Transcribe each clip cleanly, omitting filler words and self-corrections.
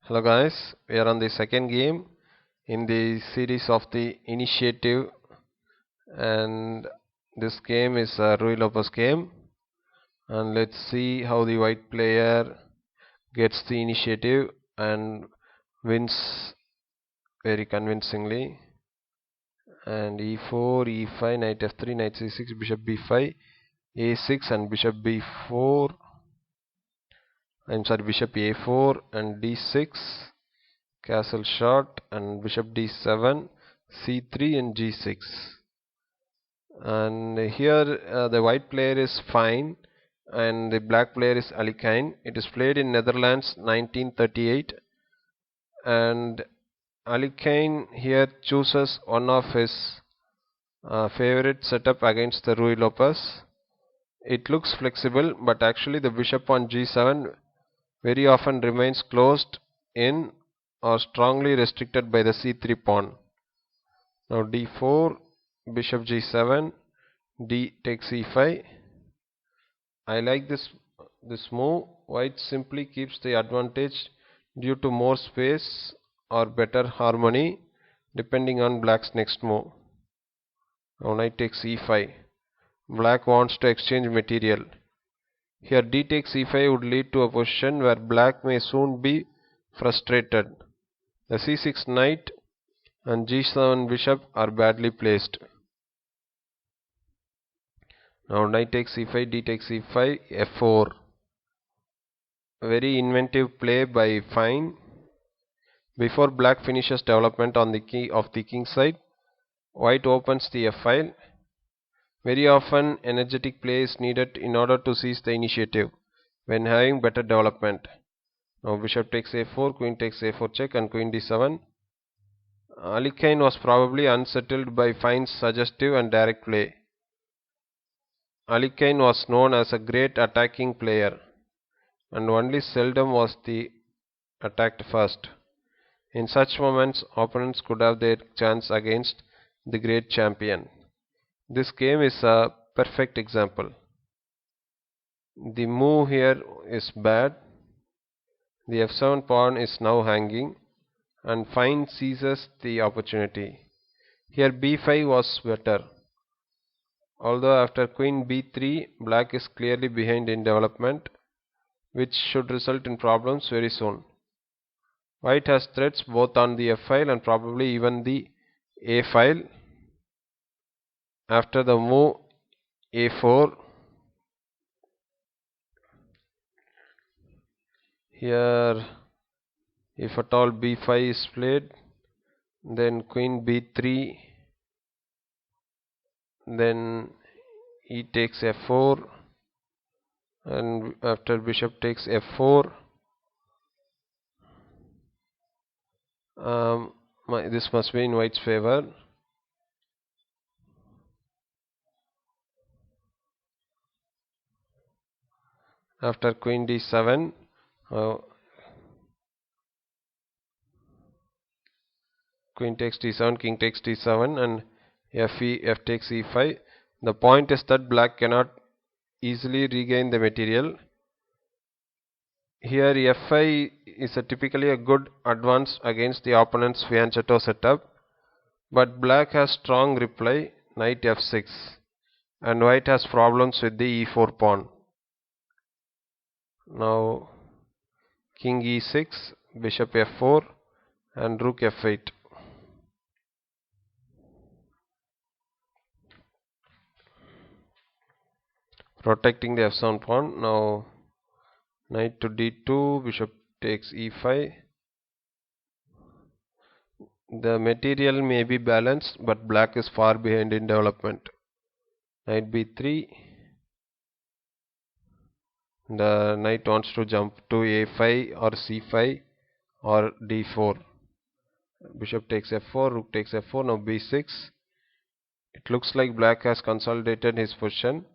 Hello guys, we are on the second game in the series of the initiative, and this game is a Rui Lopez game, and let's see how the white player gets the initiative and wins very convincingly. And e4, e5, knight f3, knight c6, bishop b5, a6 and bishop b4, bishop a4 and d6, castle shot and bishop d7, c3 and g6. And here the white player is fine and the black player is Alikane. It is played in Netherlands 1938, and Alikane here chooses one of his favorite setup against the Rui Lopez. It looks flexible, but actually the bishop on g7 very often remains closed in or strongly restricted by the c3 pawn. Now d4, bishop g7, d takes e5. I like this move. White simply keeps the advantage due to more space or better harmony depending on black's next move. Now knight takes e5. Black wants to exchange material. Here d takes e5 would lead to a position where black may soon be frustrated. The c6 knight and g7 bishop are badly placed. Now knight takes e5, d takes e5, f4. Very inventive play by Fine. Before black finishes development on the key of the king side, white opens the f-file. Very often energetic play is needed in order to seize the initiative when having better development. Now bishop takes a4, queen takes a4 check and queen d7. Alikane was probably unsettled by Fine's suggestive and direct play. Alikane was known as a great attacking player, and only seldom was the attacked first. In such moments, opponents could have their chance against the great champion. This game is a perfect example. The move here is bad. The f7 pawn is now hanging, and Fine seizes the opportunity. Here b5 was better. Although after queen b3, black is clearly behind in development, which should result in problems very soon. White has threats both on the f-file and probably even the a-file. After the move a4, here if at all b5 is played, then queen b3, then e takes f4, and after bishop takes f4, this must be in white's favor. After queen d7, queen takes d7, king takes d7, and f takes e5. The point is that black cannot easily regain the material. Here f5 is typically a good advance against the opponent's fianchetto setup, but black has strong reply, knight f6, and white has problems with the e4 pawn. Now king e6, bishop f4, and rook f8. Protecting the f7 pawn. Now knight to d2, bishop takes e5. The material may be balanced, but black is far behind in development. Knight b3. The knight wants to jump to a5 or c5 or d4. Bishop takes f4, rook takes f4, now b6. It looks like black has consolidated his position.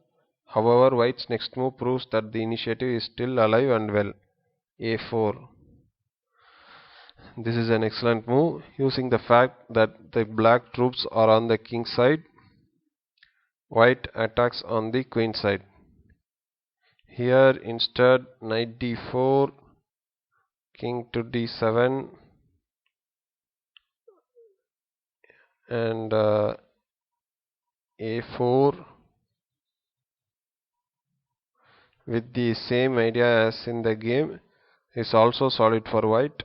However, white's next move proves that the initiative is still alive and well. a4. This is an excellent move. Using the fact that the black troops are on the king side, white attacks on the queen side. Here instead, knight d4, king to d7, and a4 with the same idea as in the game is also solid for white.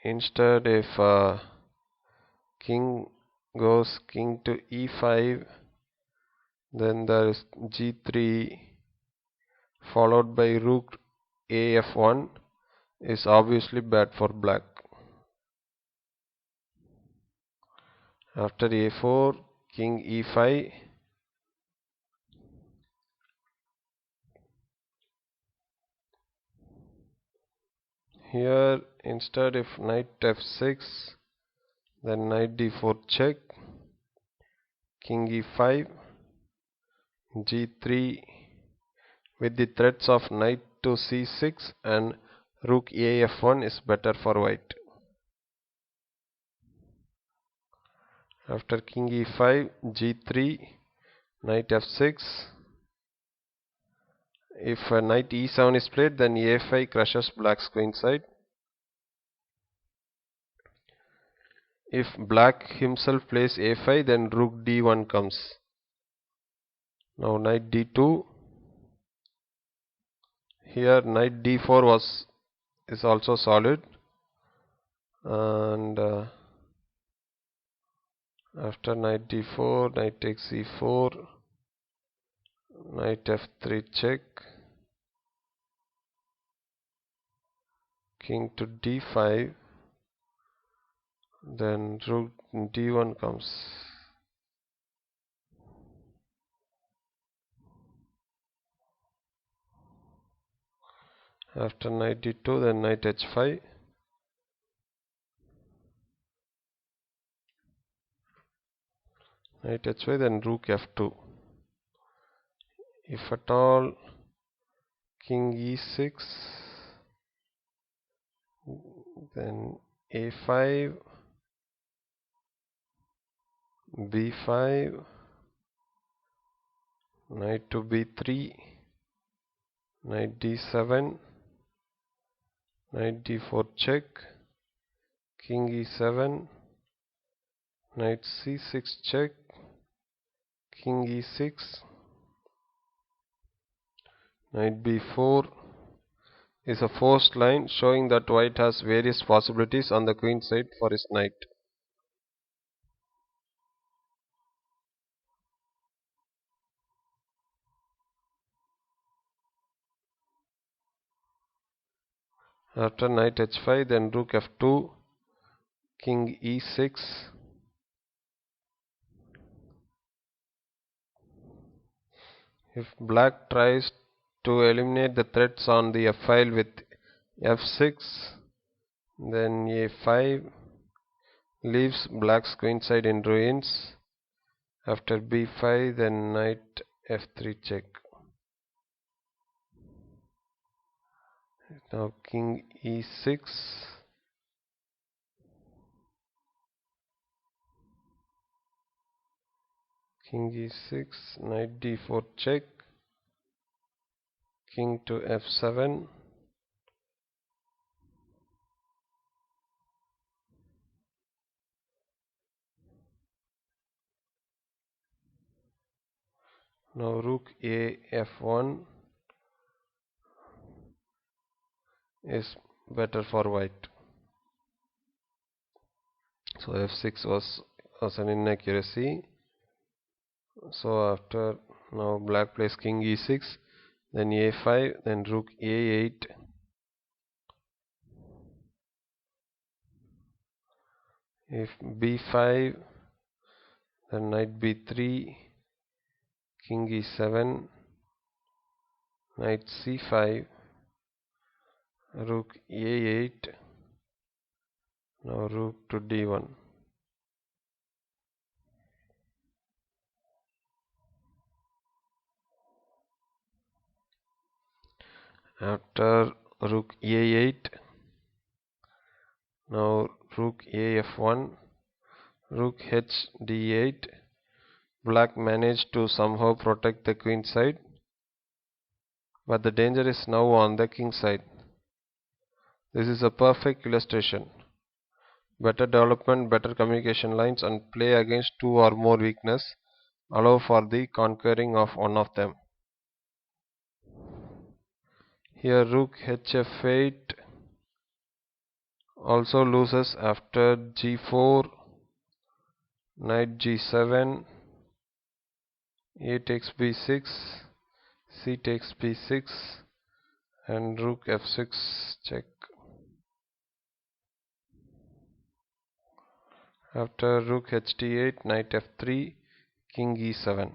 Instead, if king goes king to e5, then there is g3 followed by rook af1 is obviously bad for black. After a4, king e5, here instead if knight f6, then knight d4 check, king e5, g3 with the threats of knight to c6 and rook af1 is better for white. After king e5, g3, knight f6. If knight e7 is played, then a5 crushes black's queen side. If black himself plays a5, then rook d1 comes. Now knight d2. Here knight d4 is also solid, and after knight d4, knight takes e4, knight f3 check, king to d5, then rook d1 comes. After knight d2, then knight h5, knight h5, then rook f2. If at all king e6, then a5, b5, knight to b3, knight d7, knight d4 check, king e7, knight c6 check, king e6, knight b4 is a forced line showing that white has various possibilities on the queen side for his knight. After knight h5, then rook f2, king e6, if black tries to eliminate the threats on the f-file with f6, then a5 leaves black's queen side in ruins. After b5, then knight f3 check. Now king e6, king e6, knight d4 check, king to f7, now rook a f1 is better for white. So f6 was an inaccuracy. So after now black plays king e6, then a5, then rook a8, if b5, then knight b3, king e7, knight c5, rook a8, now rook to d1. After rook a8, now rook af1, rook h d8. Black managed to somehow protect the queen side. but the danger is now on the king side. This is a perfect illustration. Better development, better communication lines, and play against two or more weaknesses allow for the conquering of one of them. Here rook hf8 also loses after g4, knight g7, a takes b6, c takes b6, and rook f6 check. After rook ht8, knight f3, king e7.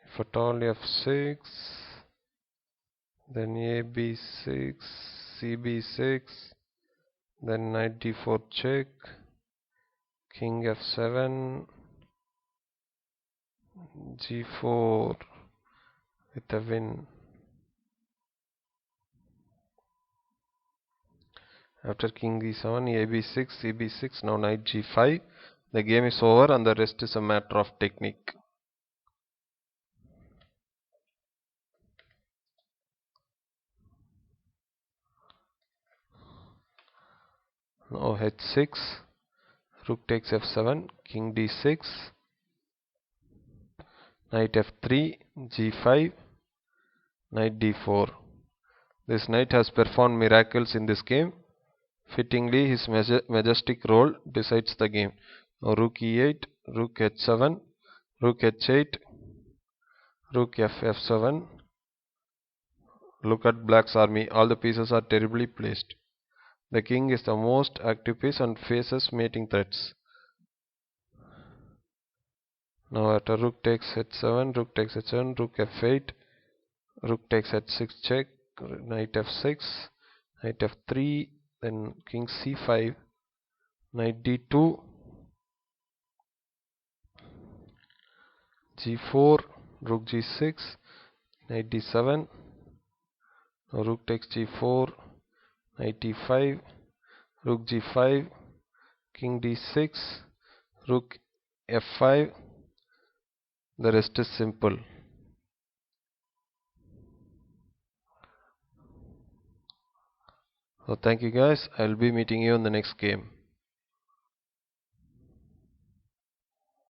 If at all f6, then a b6, c b6, then knight d4 check, king f7, g4 with a win. After king e7, a b6, c b6, now knight g5. The game is over and the rest is a matter of technique. Now h6, rook takes f7, king d6, knight f3, g5, knight d4. This knight has performed miracles in this game. Fittingly, his majestic role decides the game. Now rook e8, rook h7, rook h8, rook f7. Look at black's army. All the pieces are terribly placed. The king is the most active piece and faces mating threats. Now after rook takes h7, rook takes h7, rook f8, rook takes h6 check, knight f6, knight f3, then king c5, knight d2, g4, rook g6, knight d7, now rook takes g4, knight e5, rook g5, king d6, rook f5. The rest is simple. So thank you guys. I'll be meeting you in the next game.